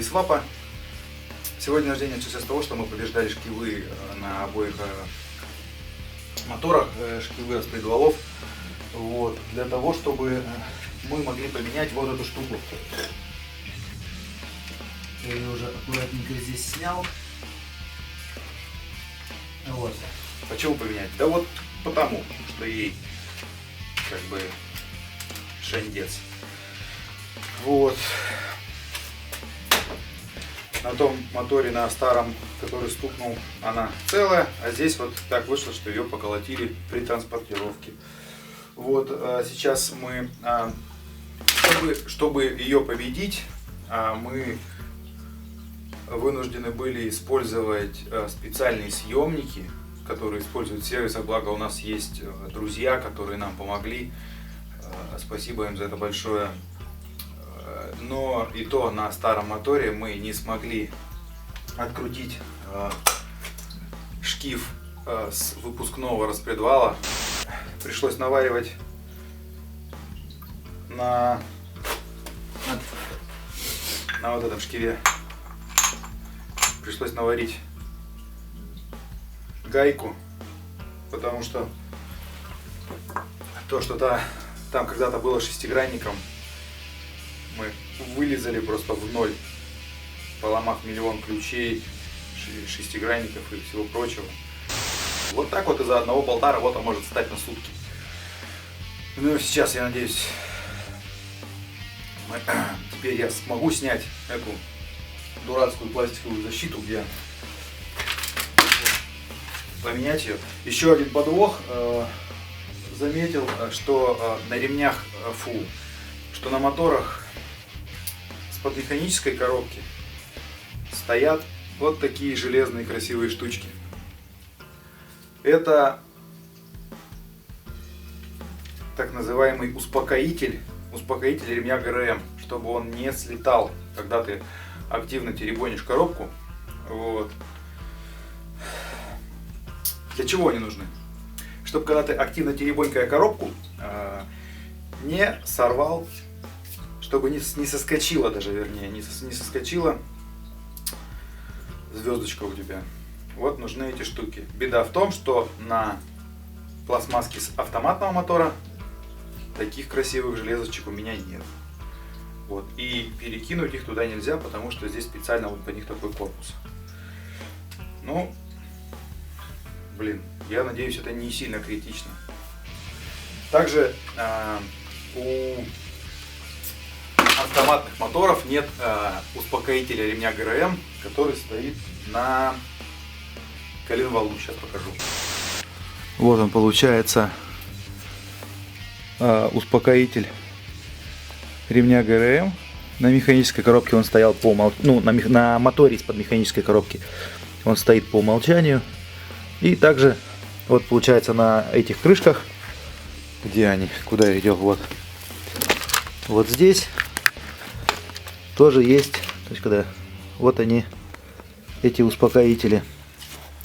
свапа. Сегодня рождение начался с того, что мы побеждали шкивы на обоих моторах, шкивы распредвалов. Вот, для того, чтобы мы могли поменять вот эту штуку. Я ее уже аккуратненько здесь снял. Вот. Почему поменять? Да вот потому, что ей как бы шандец. Вот. На том моторе, на старом, который стукнул, она целая, а здесь вот так вышло, что ее поколотили при транспортировке. Вот, сейчас мы, чтобы ее победить, мы вынуждены были использовать специальные съемники, которые используют в сервисах, благо у нас есть друзья, которые нам помогли, спасибо им за это большое. Но и то на старом моторе мы не смогли открутить шкив с выпускного распредвала. Пришлось наваривать на вот этом шкиве. Пришлось наварить гайку, потому что то, что там когда-то было шестигранником, мы вылезали просто в ноль, поломав миллион ключей, шестигранников и всего прочего. Вот так вот из-за одного болта работа может стать на сутки. Ну сейчас, я надеюсь, теперь я смогу снять эту дурацкую пластиковую защиту, где поменять ее. Еще один подвох. Заметил, что на ремнях, что на моторах под механической коробки стоят вот такие железные красивые штучки. Это так называемый успокоитель ремня ГРМ, чтобы он не слетал, когда ты активно теребонишь коробку. Вот. Для чего они нужны? Чтобы когда ты активно теребонькая коробку, не сорвал, чтобы не соскочила даже, вернее, не соскочила звездочка у тебя. Вот нужны эти штуки. Беда в том, что на пластмасске с автоматного мотора таких красивых железочек у меня нет. Вот. И перекинуть их туда нельзя, потому что здесь специально вот под них такой корпус. Ну, блин, я надеюсь, это не сильно критично. Также у автоматных моторов нет успокоителя ремня ГРМ, который стоит на коленвалу. Сейчас покажу. Вот он получается, успокоитель ремня ГРМ. На механической коробке он стоял по умолчанию, ну, на моторе из-под механической коробки он стоит по умолчанию. И также вот получается на этих крышках, где они, куда я идел, вот здесь тоже есть, то есть когда вот они, эти успокоители.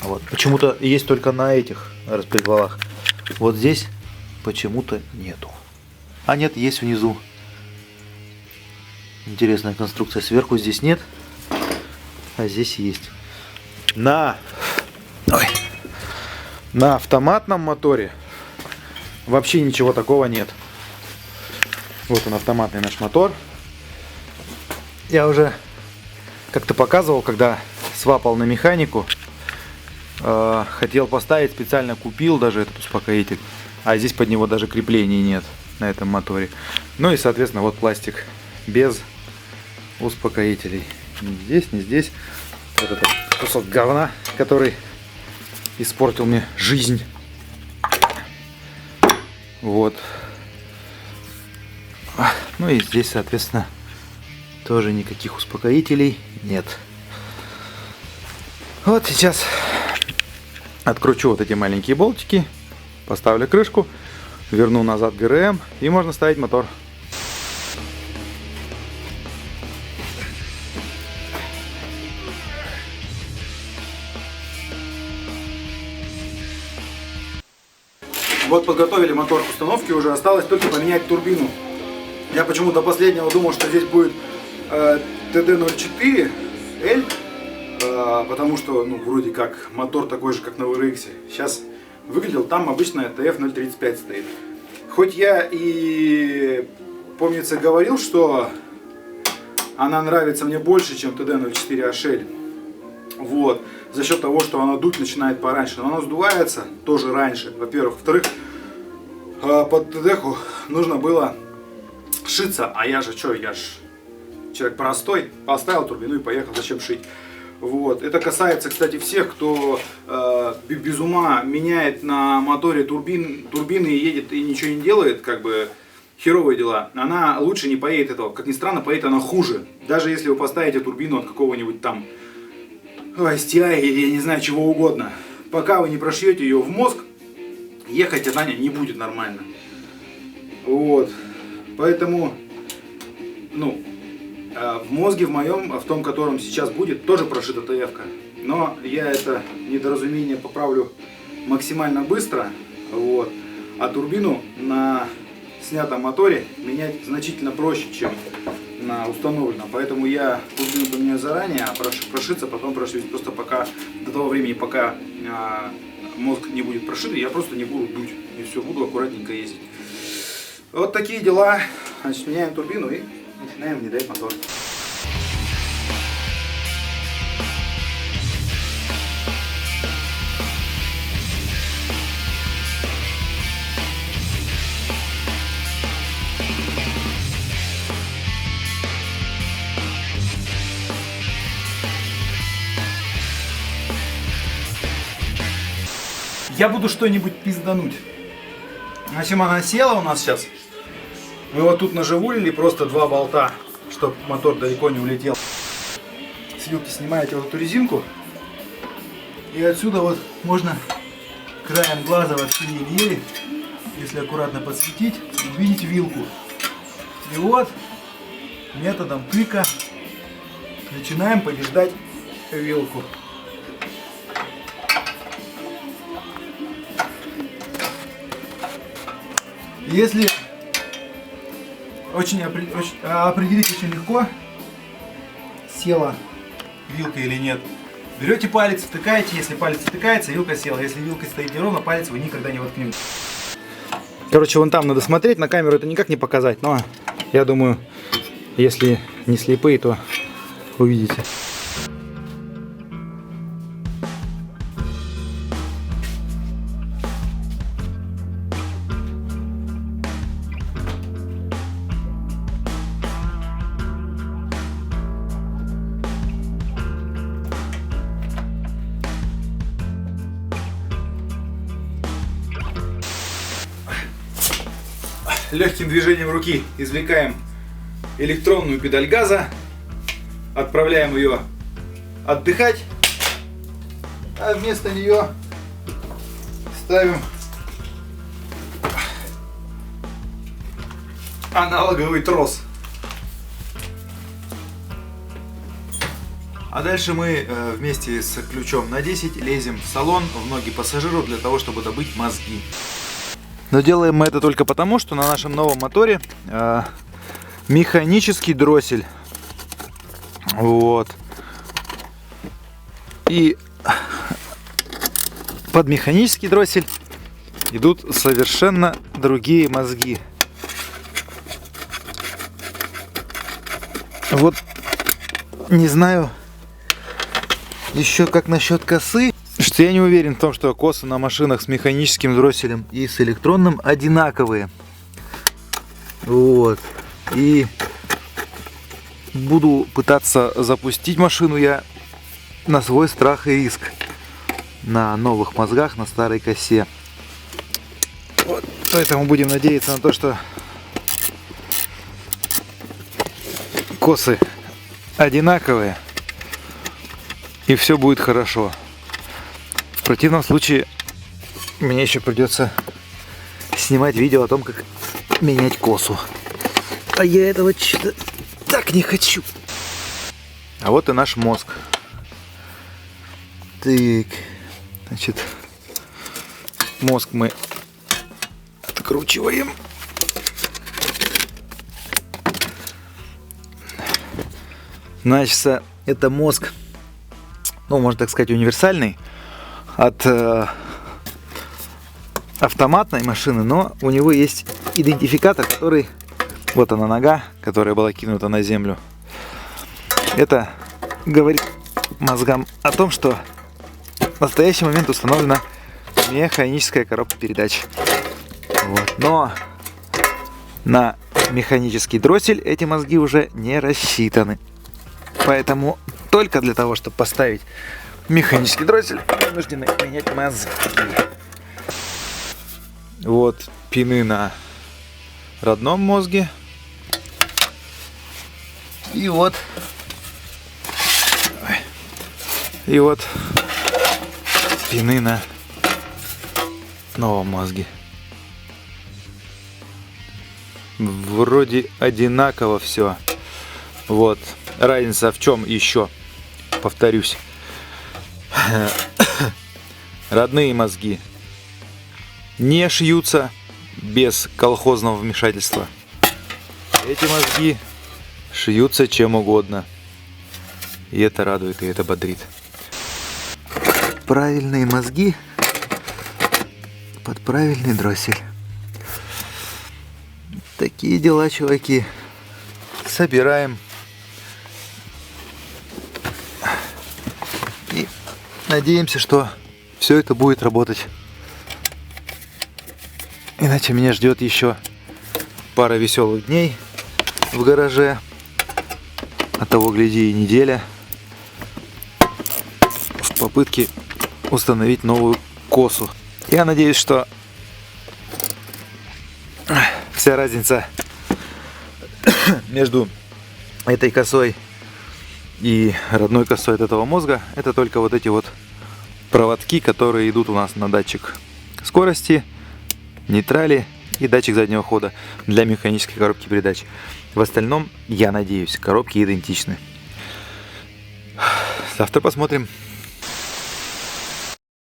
Вот. Почему-то есть только на этих распредвалах. Вот здесь почему-то нету. А нет, есть внизу. Интересная конструкция. Сверху здесь нет, а здесь есть. На автоматном моторе вообще ничего такого нет. Вот он, автоматный наш мотор. Я уже как-то показывал, когда свапал на механику. Хотел поставить, специально купил даже этот успокоитель. А здесь под него даже креплений нет на этом моторе. Ну и соответственно вот пластик без успокоителей. Ни здесь, ни здесь. Вот этот кусок говна, который испортил мне жизнь. Вот. Ну и здесь, соответственно, тоже никаких успокоителей нет. Вот сейчас откручу вот эти маленькие болтики, поставлю крышку, верну назад ГРМ и можно ставить мотор. Вот подготовили мотор к установке, уже осталось только поменять турбину. Я почему-то последнего думал, что здесь будет TD04L, потому что, ну, вроде как мотор такой же, как на VRX. Сейчас выглядел, там обычная TF035 стоит. Хоть я и, помнится, говорил, что она нравится мне больше, чем TD04HL. Вот. За счет того, что она дуть начинает пораньше. Но она сдувается тоже раньше, во-первых. Во-вторых, под TD-ку нужно было шиться. А я же что, я же человек простой. Поставил турбину и поехал. Зачем шить? Вот. Это касается, кстати, всех, кто без ума меняет на моторе турбины и едет и ничего не делает, как бы херовые дела. Она лучше не поедет этого. Как ни странно, поедет она хуже. Даже если вы поставите турбину от какого-нибудь там STI или я не знаю чего угодно. Пока вы не прошьете ее в мозг, ехать она не будет нормально. Вот. Поэтому, ну, в мозге в моем, в том, котором сейчас будет, тоже прошита ТФ-ка. Но я это недоразумение поправлю максимально быстро. Вот. А турбину на снятом моторе менять значительно проще, чем на установленном. Поэтому я турбину поменяю заранее, а прошиться потом прошить. Просто пока, до того времени, пока мозг не будет прошит, я просто не буду дуть. И все, буду аккуратненько ездить. Вот такие дела. Значит, меняем турбину и начинаем внедрять мотор. Я буду что-нибудь пиздануть. На чем она села у нас сейчас? Мы вот тут наживулили просто 2 болта, чтобы мотор далеко не улетел. С вилки снимаете вот эту резинку. И отсюда вот можно краем глаза вообще еле-еле, если аккуратно подсветить, увидеть вилку. И вот методом тыка начинаем побеждать вилку. Если определить очень легко, села вилка или нет, берете палец, втыкаете, если палец втыкается, вилка села. Если вилка стоит неровно, палец вы никогда не воткнете. Короче, вон там надо смотреть, на камеру это никак не показать, но я думаю, если не слепые, то увидите. Легким движением руки извлекаем электронную педаль газа, отправляем ее отдыхать, а вместо нее ставим аналоговый трос. А дальше мы вместе с ключом на 10 лезем в салон в ноги пассажиру для того, чтобы добыть мозги. Но делаем мы это только потому, что на нашем новом моторе механический дроссель. Вот. И под механический дроссель идут совершенно другие мозги. Вот не знаю еще как насчет косы. Что я не уверен в том, что косы на машинах с механическим дросселем и с электронным одинаковые. Вот. И буду пытаться запустить машину я на свой страх и риск. На новых мозгах, на старой косе. Вот. Поэтому будем надеяться на то, что косы одинаковые. И все будет хорошо. В противном случае мне еще придется снимать видео о том, как менять косу. А я этого что-то так не хочу. А вот и наш мозг. Так, значит, мозг мы откручиваем. Значит, это мозг, ну, можно так сказать, универсальный от автоматной машины, но у него есть идентификатор, который... Вот она нога, которая была кинута на землю. Это говорит мозгам о том, что в настоящий момент установлена механическая коробка передач. Вот. Но на механический дроссель эти мозги уже не рассчитаны. Поэтому только для того, чтобы поставить механический дроссель, вынуждены менять мозги. Вот пины на родном мозге. И вот пины на новом мозге. Вроде одинаково все. Вот. Разница в чем еще? Повторюсь. Родные мозги не шьются без колхозного вмешательства. Эти мозги шьются чем угодно. И это радует, и это бодрит. Правильные мозги под правильный дроссель. Такие дела, чуваки. Собираем. И надеемся, что все это будет работать. Иначе меня ждет еще пара веселых дней в гараже. А того, гляди, и неделя в попытке установить новую косу. Я надеюсь, что вся разница между этой косой и родной косой от этого мозга — это только вот эти вот проводки, которые идут у нас на датчик скорости, нейтрали и датчик заднего хода для механической коробки передач. В остальном, я надеюсь, коробки идентичны. Завтра посмотрим.